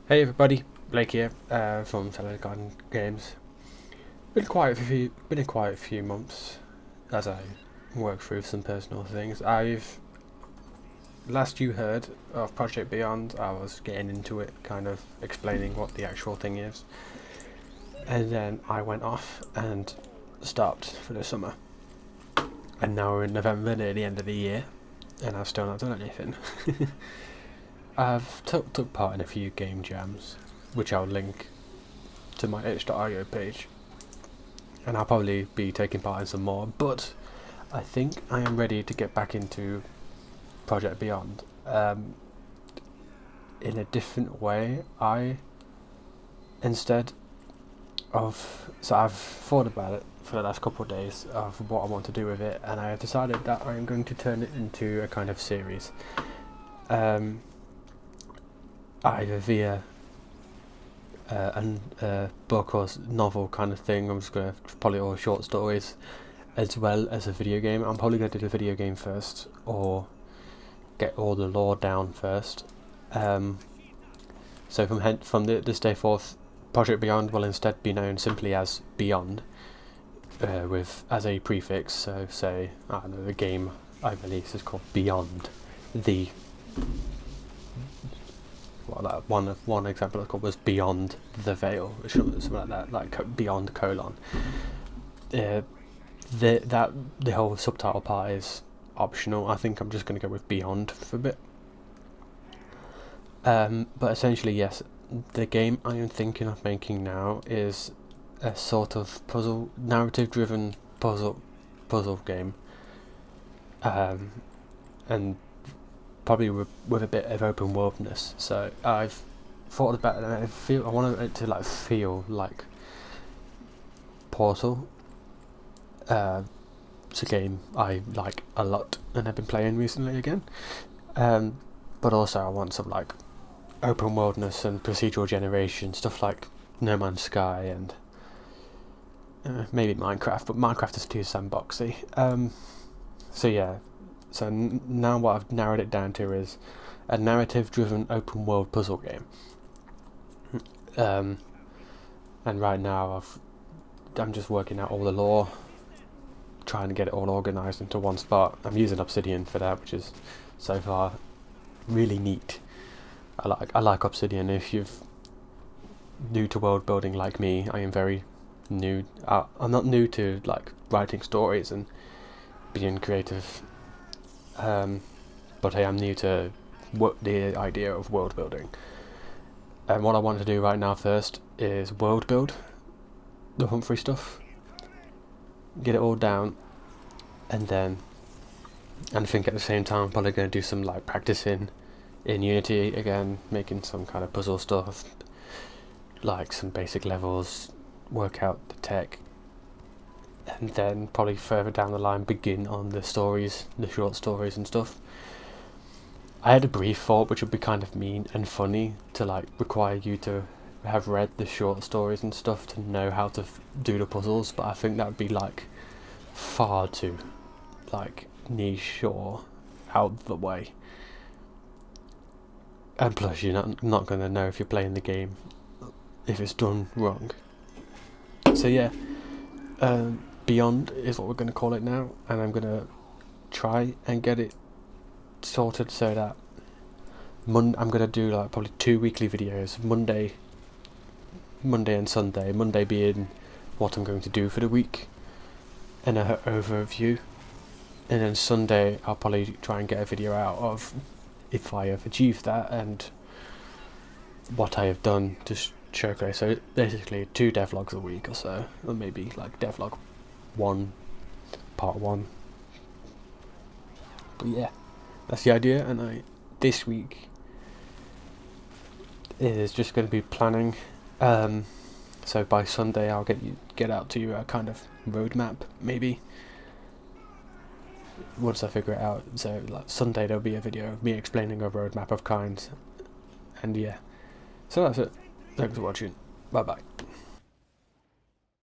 Hey everybody, Blake here from Solidifying Games. Been a quiet few months as I work through some personal things. Last you heard of Project Beyond, I was getting into it, kind of explaining what the actual thing is, and then I went off and stopped for the summer. And now we're in November, near the end of the year, and I've still not done anything. I've took part in a few game jams, which I'll link to my itch.io page, and I'll probably be taking part in some more, but I think I am ready to get back into Project Beyond in a different way. So I've thought about it for the last couple of days of what I want to do with it, and I have decided that I am going to turn it into a kind of series. Either via a book or novel kind of thing. I'm just going to probably all short stories, as well as a video game. I'm probably going to do the video game first, or get all the lore down first. So from this day forth, Project Beyond will instead be known simply as Beyond, as a prefix. So say, I don't know, the game I release is called Beyond the. Well, that one example I called was Beyond the Veil, or something like that, like Beyond colon. The whole subtitle part is optional. I think I'm just going to go with Beyond for a bit. But essentially, yes, the game I am thinking of making now is a sort of narrative-driven puzzle game, and probably with a bit of open worldness. So I've thought about it, and I want it to feel like Portal. It's a game I like a lot and have been playing recently again. But also I want some open worldness and procedural generation, stuff like No Man's Sky and maybe Minecraft, but Minecraft is too sandboxy. So yeah. So now what I've narrowed it down to is a narrative-driven open-world puzzle game. And right now I'm just working out all the lore, trying to get it all organised into one spot. I'm using Obsidian for that, which is so far really neat. I like Obsidian. If you're new to world building like me, I am very new. I'm not new to writing stories and being creative. But I am new to the idea of world building, and what I want to do right now first is world build the Humphrey stuff, get it all down, and I think at the same time I'm probably going to do some practicing in Unity again, making some kind of puzzle stuff, like some basic levels, work out the tech, and then probably further down the line begin on the stories, the short stories and stuff. I had a brief thought which would be kind of mean and funny to require you to have read the short stories and stuff to know how to do the puzzles, but I think that would be far too niche or out the way, and plus you're not going to know if you're playing the game if it's done wrong. So yeah, Beyond is what we're going to call it now, and I'm going to try and get it sorted so that I'm going to do probably 2 weekly videos, Monday and Sunday. Monday being what I'm going to do for the week and an overview, and then Sunday I'll probably try and get a video out of if I have achieved that and what I have done to showcase. So basically 2 devlogs a week or so, or maybe devlog 1 part 1. But yeah, that's the idea, and this week is just going to be planning. So by Sunday I'll get out to you a kind of roadmap, maybe, once I figure it out. So Sunday there'll be a video of me explaining a roadmap of kinds, and yeah, so that's it. Thanks for watching. Bye bye.